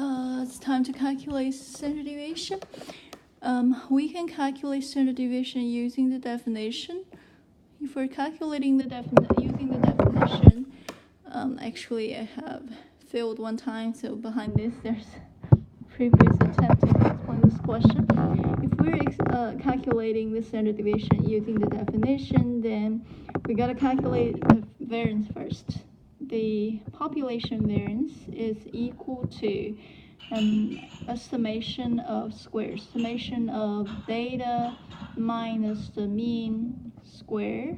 It's time to calculate standard deviation. We can calculate standard deviation using the definition. If we're calculating using the definition, actually I have failed one time, so behind this there's previous attempt to explain this question. If we're calculating the standard deviation using the definition, then we gotta calculate the variance first. The population variance is equal to a summation of squares, summation of data minus the mean square,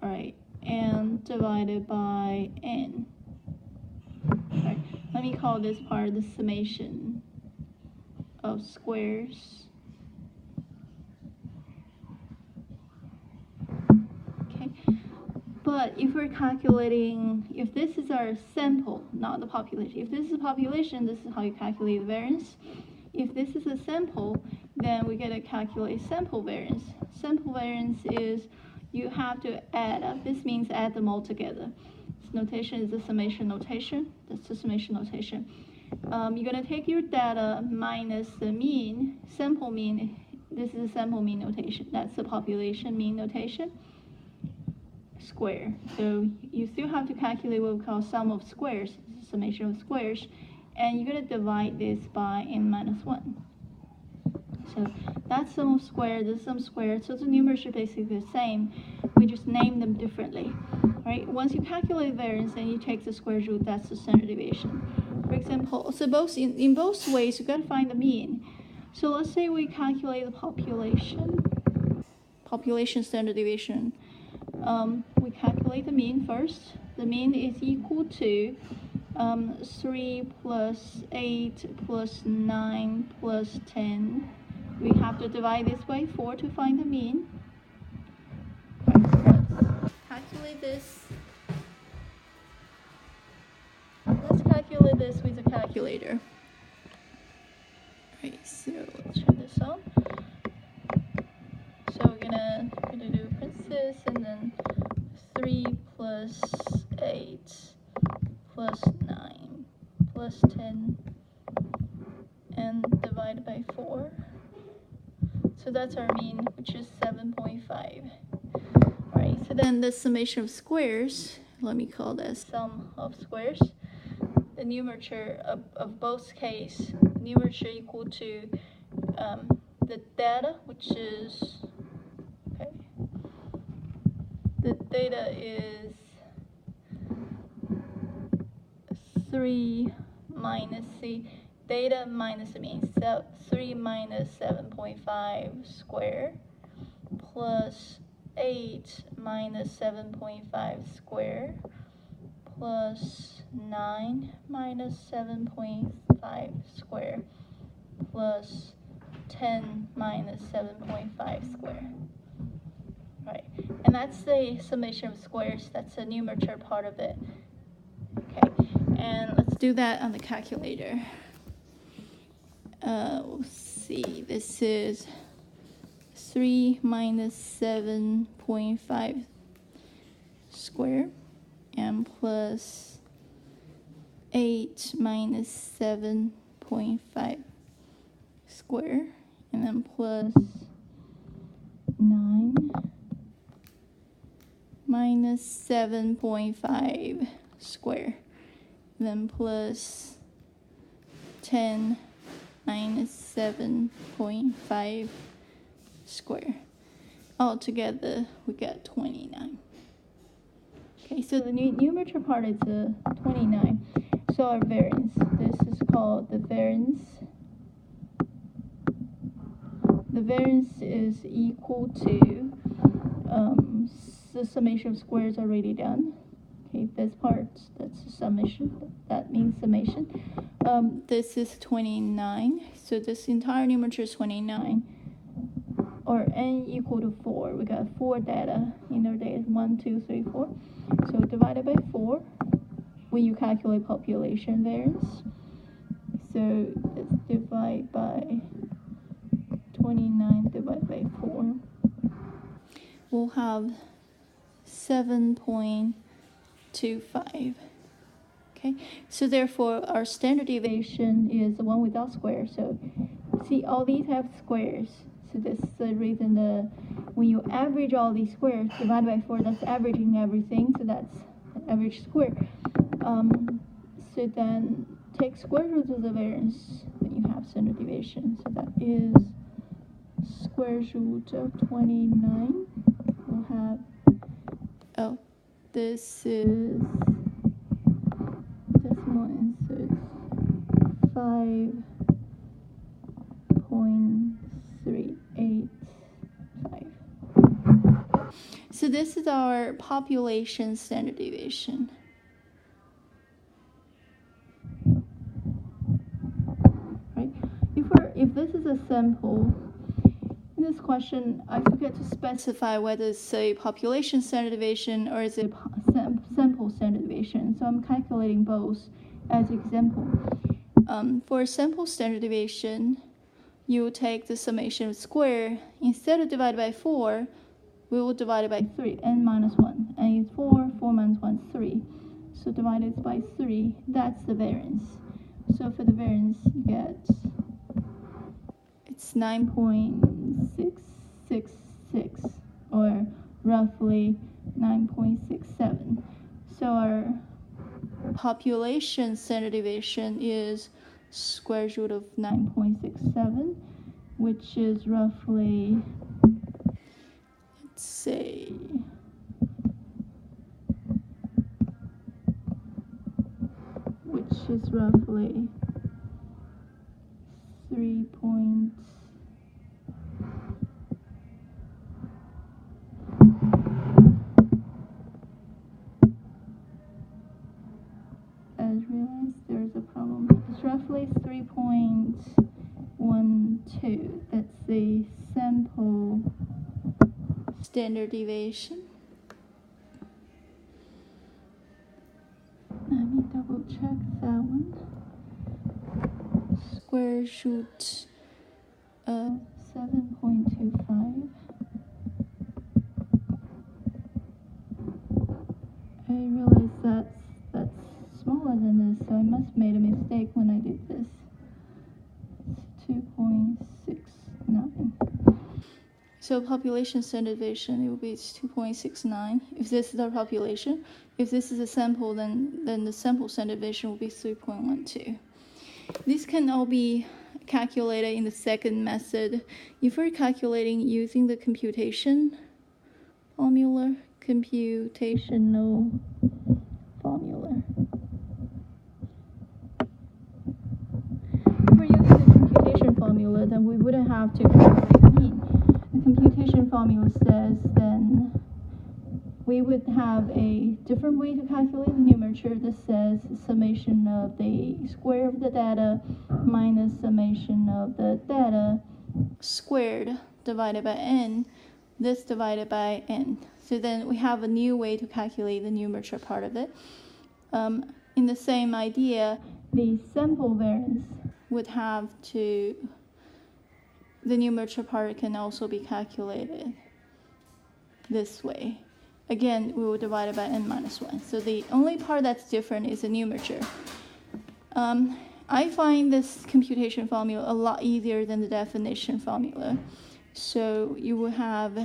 all right, and divided by n. All right, let me call this part the summation of squares. Okay, but if we're calculating, if this is our sample, not the population, if this is a population, this is how you calculate the variance. If this is a sample, then we gotta calculate sample variance. Sample variance is you have to add up. This means add them all together. This notation is the summation notation. That's the summation notation. You're gonna take your data minus the mean, sample mean. This is a sample mean notation. That's the population mean notation. Square. So you still have to calculate what we call sum of squares, summation of squares, and you're gonna divide this by n minus 1. So that's sum of square, this sum square, so the numerators are basically the same. We just name them differently. Right? Once you calculate variance and you take the square root, that's the standard deviation. For example, so in both ways you gotta find the mean. So let's say we calculate the population standard deviation. We calculate the mean first. The mean is equal to 3 plus 8 plus 9 plus 10. We have to divide this by 4 to find the mean. Let's calculate this. Let's calculate this with a calculator. Right, so let's turn this on. So we're gonna do parentheses and then 3 plus 8 plus 9 plus 10 and divided by 4. So that's our mean, which is 7.5. Alright, so then the summation of squares, let me call that sum of squares. The numerator of both cases, numerator equal to the data, which is, okay, the data is 3 minus c, data minus the mean, so 3 minus 7.5 square plus 8 minus 7.5 square plus 9 minus 7.5 square plus 10 minus 7.5 square. Right, and that's the summation of squares. That's the numerator part of it. Okay, and let's do that on the calculator. We'll see, this is 3 minus 7.5 square and plus 8 minus 7.5 square and then plus 9 minus 7.5 square and then plus 10 minus 7.5 square. Altogether we got 29. Okay, so the numerator part is 29. So our variance, this is called the variance. The variance is equal to the summation of squares already done. Okay, this part, that's the summation, that means summation. This is 29, so this entire numerator is 29, or n equal to 4. We got 4 data in our data, 1, 2, 3, 4. So divided by 4 when you calculate population variance. So let's divide by 29 divided by 4. We'll have 7.25. Okay, so therefore our standard deviation is the one without square. So see, all these have squares. So this is the reason when you average all these squares, divide by 4, that's averaging everything. So that's the average square. So then take square root of the variance, then you have standard deviation. So that is square root of 29. We'll have, oh, this is decimal answer is 5.385. So this is our population standard deviation. Right? If this is a sample, in this question, I forget to specify whether it's a population standard deviation or is it sample standard deviation. So I'm calculating both as example. For sample standard deviation, you take the summation of square. Instead of divided by 4, we will divide it by 3, n minus 1. n is 4, 4 minus 1 is 3. So divided by 3, that's the variance. So for the variance, you get, it's 9.666, or roughly 9.67. So our population standard deviation is square root of 9.67, which is roughly, let's say, which is roughly 3. I realized there's a problem. It's roughly 3.12. That's the sample standard deviation. Let me double check that one. Square root of 7.25. I realized that's smaller than this, so I must have made a mistake when I did this. It's 2.69. So population standard deviation, it will be 2.69 if this is our population. If this is a sample, then the sample standard deviation will be 3.12. These can all be calculated in the second method. If we're calculating using the computational formula, If we're using the computation formula, then we wouldn't have to calculate the mean. The computation formula says then we would have a different way to calculate the numerature. This says summation of the square of the data minus summation of the data squared divided by n, this divided by n. So then we have a new way to calculate the numerature part of it. In the same idea, the sample variance would have to, the numerature part can also be calculated this way. Again, we will divide it by n minus 1. So the only part that's different is the numerature. I find this computation formula a lot easier than the definition formula. So you will have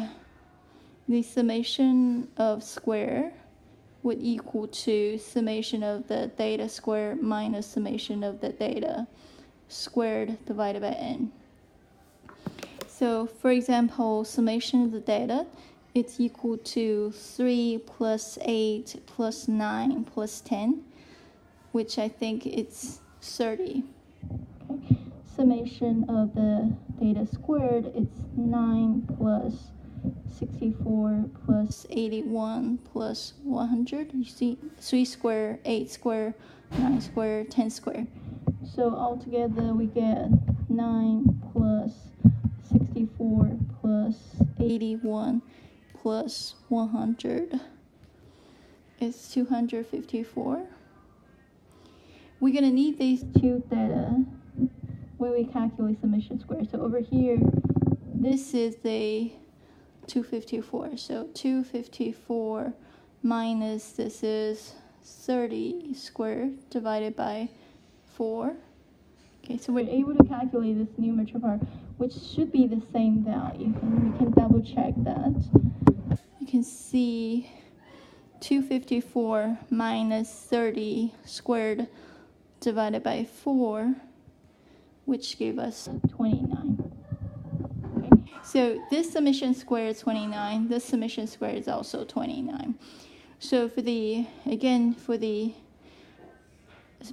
the summation of square would equal to summation of the data square minus summation of the data squared divided by n. So for example, summation of the data, it's equal to 3 plus 8 plus 9 plus 10, which I think it's 30. Okay. Summation of the data squared, it's 9 plus 64 plus 81 plus 100. You see 3 square, 8 square, 9 square, 10 square. So altogether we get 9 plus 64 plus 81 plus 100 is 254. We're going to need these two data when we calculate summation square. So over here, this is the 254. So 254 minus this is 30 squared divided by 4. Okay, so we're able to calculate this new mature part, which should be the same value. And we can double check that. You can see 254 minus 30 squared divided by 4, which gave us 29. Okay, so this summation squared is 29. This summation squared is also 29. So for the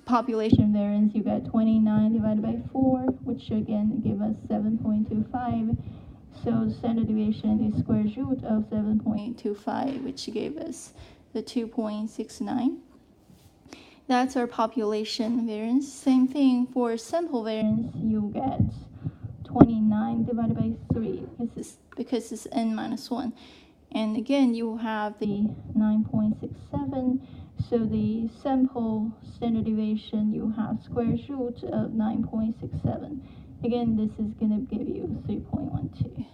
population variance, you got 29 divided by 4, which again give us 7.25. So standard deviation is square root of 7.25, which gave us the 2.69. That's our population variance. Same thing for sample variance, you get 29 divided by 3 because it's n minus 1. And again, you have the 9.67. So the sample standard deviation, you have square root of 9.67. Again, this is going to give you 3.12.